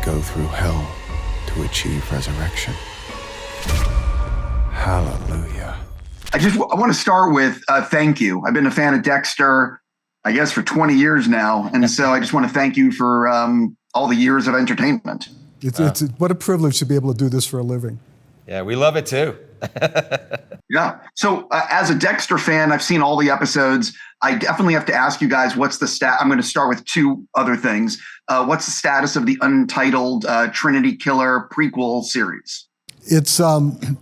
go through hell to achieve resurrection. Hallelujah. I want to start with thank you. I've been a fan of Dexter, I guess, for 20 years now. And so I just want to thank you for all the years of entertainment. It's what a privilege to be able to do this for a living. Yeah, we love it too. Yeah. So as a Dexter fan, I've seen all the episodes. I definitely have to ask you guys, what's the I'm going to start with two other things. What's the status of the untitled Trinity Killer prequel series? It's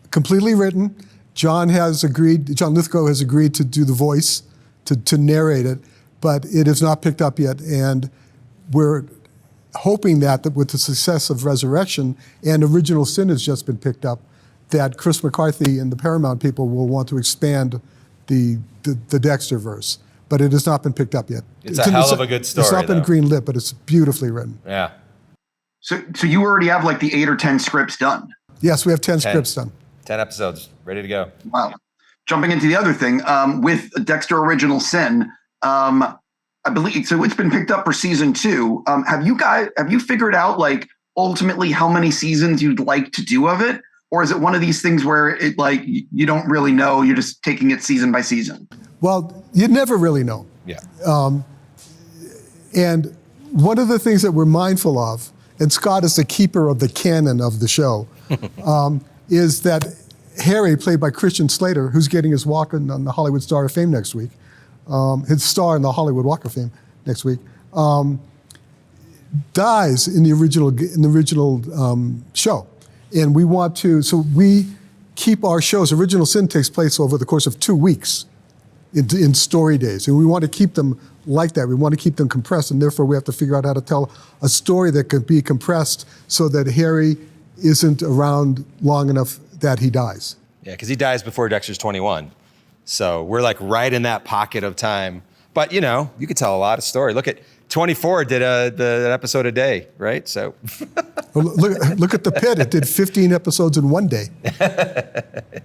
completely written. John Lithgow has agreed to do the voice, to narrate it, but it is not picked up yet. And we're hoping that with the success of Resurrection and Original Sin has just been picked up, that Chris McCarthy and the Paramount people will want to expand the Dexterverse. But it has not been picked up yet. It's a hell of a good story. It's not been greenlit, but it's beautifully written. Yeah. So you already have like the 8 or 10 scripts done? Yes, we have 10 scripts done. 10 episodes, ready to go. Wow. Jumping into the other thing, with Dexter Original Sin, I believe, so it's been picked up for season 2. Have you figured out like ultimately how many seasons you'd like to do of it? Or is it one of these things where it like you don't really know, you're just taking it season by season? Well, you never really know. Yeah. And one of the things that we're mindful of, and Scott is the keeper of the canon of the show, is that Harry, played by Christian Slater, who's getting his walk on the Hollywood Star of Fame next week, his star in the Hollywood Walk of Fame next week, dies in the original show. And we want to, so we keep our shows. Original Sin takes place over the course of 2 weeks in story days. And we want to keep them like that. We want to keep them compressed. And therefore we have to figure out how to tell a story that could be compressed so that Harry isn't around long enough that he dies. Yeah, because he dies before Dexter's 21. So we're like right in that pocket of time. But you know, you could tell a lot of story. Look at 24 did an episode a day, right? So well, look at The Pit. It did 15 episodes in one day.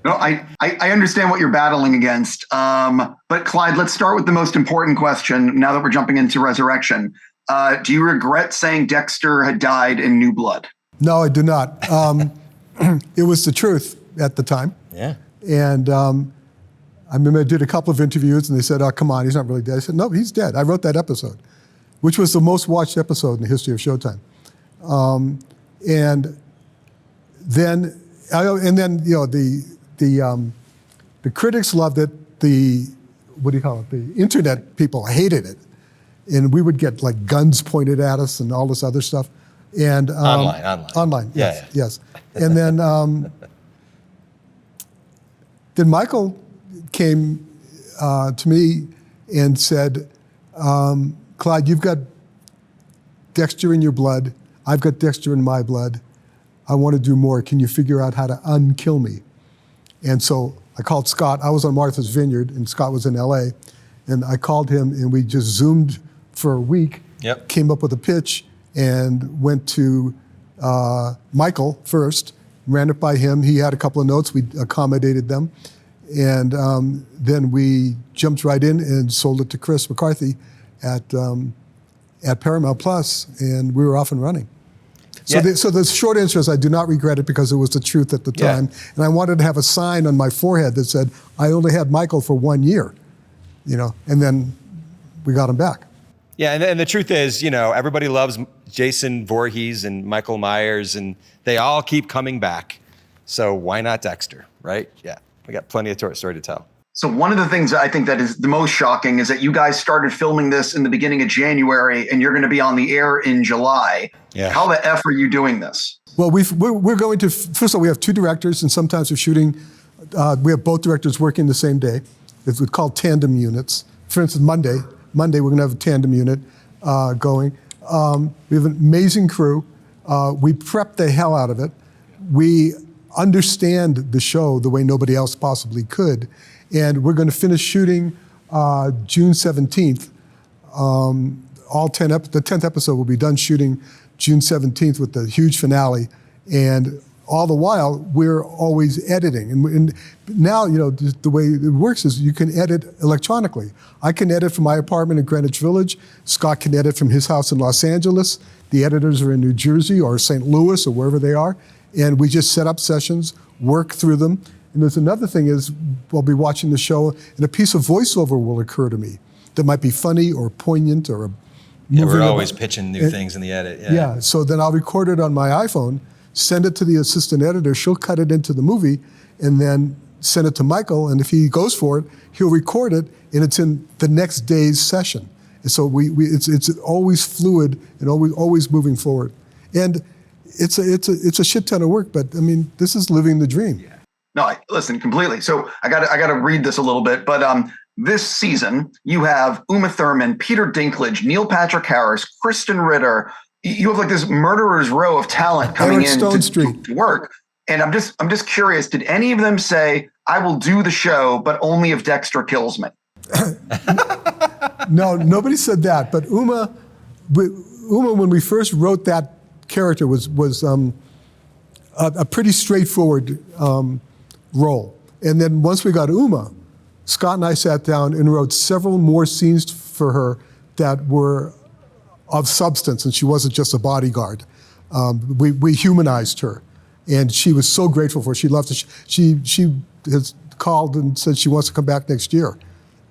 No, I understand what you're battling against. But Clyde, let's start with the most important question now that we're jumping into Resurrection. Do you regret saying Dexter had died in New Blood? No, I do not. It was the truth at the time. Yeah. And I remember I did a couple of interviews and they said, oh, come on, he's not really dead. I said, no, he's dead. I wrote that episode, which was the most watched episode in the history of Showtime. And then you know the critics loved it. The internet people hated it, and we would get like guns pointed at us and all this other stuff. And online, yes. And then Michael came to me and said, Clyde, you've got Dexter in your blood. I've got Dexter in my blood. I want to do more. Can you figure out how to unkill me? And so I called Scott. I was on Martha's Vineyard, and Scott was in LA. And I called him, and we just Zoomed for a week, came up with a pitch, and went to Michael first, ran it by him. He had a couple of notes. We accommodated them. And then we jumped right in and sold it to Chris McCarthy at Paramount Plus, and we were off and running. So, so the short answer is I do not regret it because it was the truth at the time. And I wanted to have a sign on my forehead that said, I only had Michael for 1 year, you know, and then we got him back. Yeah, and the truth is, you know, everybody loves Jason Voorhees and Michael Myers, and they all keep coming back. So why not Dexter, right? Yeah, we got plenty of story to tell. So one of the things that I think that is the most shocking is that you guys started filming this in the beginning of January, and you're going to be on the air in July. Yeah. How the F are you doing this? Well, we're going to, first of all, we have 2 directors, and sometimes we're shooting, we have both directors working the same day. It's called tandem units. For instance, Monday we're going to have a tandem unit going. We have an amazing crew. We prep the hell out of it. We understand the show the way nobody else possibly could. And we're going to finish shooting June 17th. The 10th episode will be done shooting June 17th with the huge finale. And all the while, we're always editing. And now, the way it works is you can edit electronically. I can edit from my apartment in Greenwich Village. Scott can edit from his house in Los Angeles. The editors are in New Jersey or St. Louis or wherever they are. And we just set up sessions, work through them. And there's another thing is, we'll be watching the show and a piece of voiceover will occur to me that might be funny or poignant or a we're always pitching new things in the edit. Yeah, so then I'll record it on my iPhone, send it to the assistant editor, she'll cut it into the movie, and then send it to Michael, and if he goes for it, he'll record it, and it's in the next day's session. And so it's always fluid and always moving forward. And it's a shit ton of work, but I mean, this is living the dream. Yeah. No, listen, completely. So I got to read this a little bit, but this season, you have Uma Thurman, Peter Dinklage, Neil Patrick Harris, Krysten Ritter. You have like this murderer's row of talent coming Eric Stonestreet. to work. And I'm just curious, did any of them say, I will do the show, but only if Dexter kills me? No, nobody said that. But Uma, when we first wrote that character, was a pretty straightforward role. And then once we got Uma, Scott and I sat down and wrote several more scenes for her that were of substance, and she wasn't just a bodyguard. We humanized her, and she was so grateful for it. She loved it. She has called and said she wants to come back next year.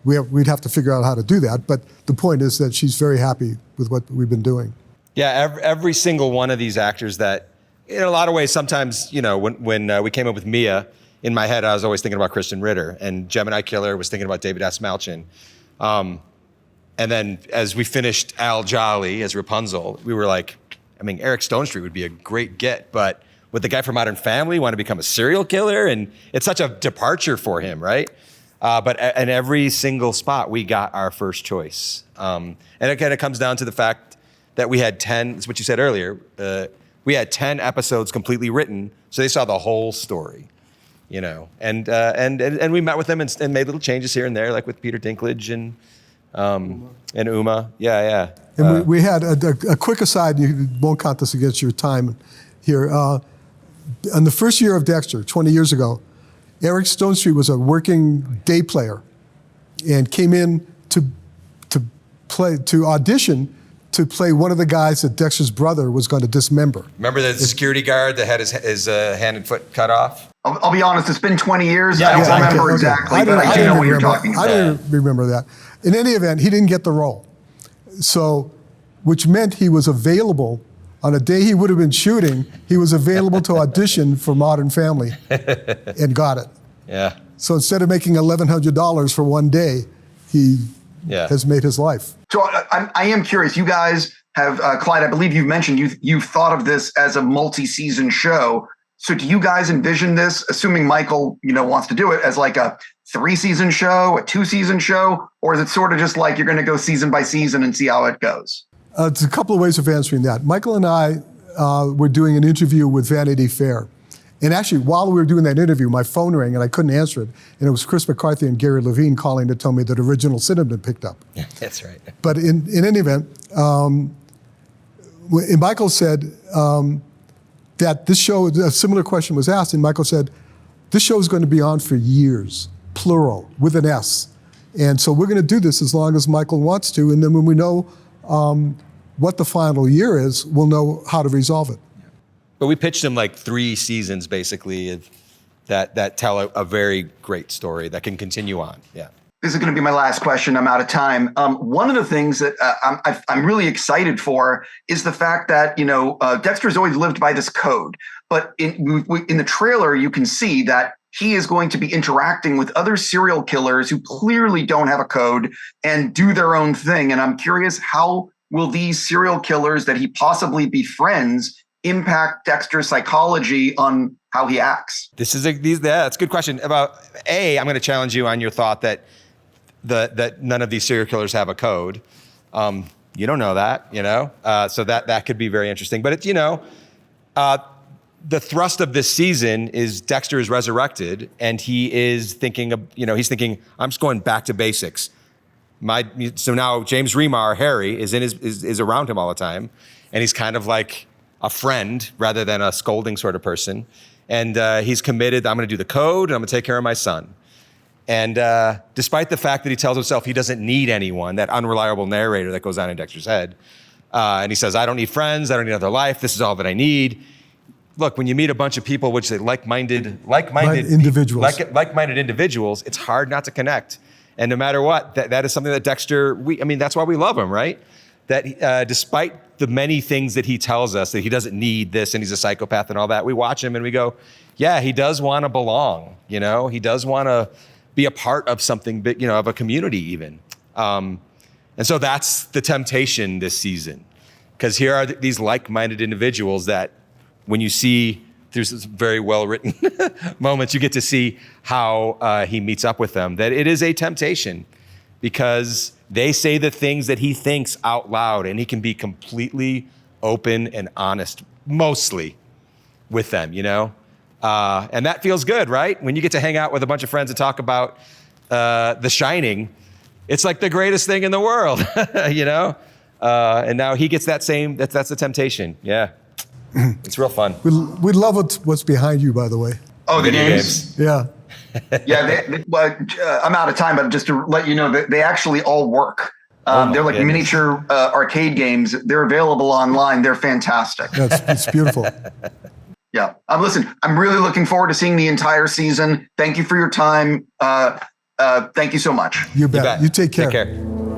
We'd have to figure out how to do that, but the point is that she's very happy with what we've been doing. Yeah, every single one of these actors that, in a lot of ways, sometimes, when we came up with Mia, in my head, I was always thinking about Krysten Ritter, and Gemini Killer was thinking about David Dastmalchian. And then as we finished Al Jolly as Rapunzel, we were like, Eric Stonestreet would be a great get, but would the guy from Modern Family want to become a serial killer? And it's such a departure for him, right? But in every single spot, we got our first choice. And again, it comes down to the fact that we had 10, it's what you said earlier, we had 10 episodes completely written, so they saw the whole story. And we met with them and made little changes here and there, like with Peter Dinklage and Uma. Yeah. And we had a quick aside, you won't count this against your time here. On the first year of Dexter, 20 years ago, Eric Stonestreet was a working day player and came in to audition to play one of the guys that Dexter's brother was going to dismember. Remember the security guard that had his hand and foot cut off? I'll be honest, it's been 20 years. Yeah, I don't remember exactly, but I do know what you're talking about. I didn't remember that. In any event, he didn't get the role. So, which meant he was available on a day he would have been shooting, he was available to audition for Modern Family and got it. Yeah. So instead of making $1,100 for one day, he has made his life. So I am curious. You guys have, Clyde, I believe you've mentioned you've thought of this as a multi-season show. So do you guys envision this, assuming Michael, wants to do it, as like a 3-season show, a 2-season show, or is it sort of just like you're going to go season by season and see how it goes? It's a couple of ways of answering that. Michael and I were doing an interview with Vanity Fair. And actually, while we were doing that interview, my phone rang and I couldn't answer it. And it was Chris McCarthy and Gary Levine calling to tell me that Original Sin had been picked up. Yeah, that's right. But in any event, Michael said that this show, a similar question was asked, and Michael said, this show is going to be on for years, plural, with an S. And so we're going to do this as long as Michael wants to. And then when we know what the final year is, we'll know how to resolve it. But we pitched him like 3 seasons, basically, that tell a very great story that can continue on. Yeah. This is going to be my last question. I'm out of time. One of the things that I'm really excited for is the fact that, Dexter's always lived by this code. But in the trailer, you can see that he is going to be interacting with other serial killers who clearly don't have a code and do their own thing. And I'm curious, how will these serial killers that he possibly befriends impact Dexter's psychology on how he acts? That's a good question. I'm going to challenge you on your thought that none of these serial killers have a code. You don't know that, so that could be very interesting. But the thrust of this season is Dexter is resurrected, and he is thinking I'm just going back to basics. So now James Remar, Harry, is around him all the time, and he's kind of like a friend rather than a scolding sort of person. And he's committed, I'm going to do the code and I'm going to take care of my son. And despite the fact that he tells himself he doesn't need anyone, that unreliable narrator that goes on in Dexter's head, and he says, I don't need friends, I don't need another life, this is all that I need. Look, when you meet a bunch of people, which are like-minded individuals, like-minded individuals, it's hard not to connect. And no matter what, that is something that Dexter, that's why we love him, right? That despite the many things that he tells us, that he doesn't need this and he's a psychopath and all that, we watch him and we go, yeah, he does want to belong, he does want to be a part of something big, of a community even. And so that's the temptation this season, because here are these like-minded individuals that when you see through some very well-written moments, you get to see how he meets up with them, that it is a temptation because they say the things that he thinks out loud and he can be completely open and honest, mostly with them, and that feels good, right? When you get to hang out with a bunch of friends and talk about The Shining, it's like the greatest thing in the world, and now he gets that's the temptation. Yeah. It's real fun. We love what's behind you, by the way. Oh, the games? Yeah. Yeah, I'm out of time, but just to let you know that they actually all work. They're like miniature arcade games. They're available online. They're fantastic. It's beautiful. Yeah. Listen, I'm really looking forward to seeing the entire season. Thank you for your time. Thank you so much. You bet. You take care. Take care.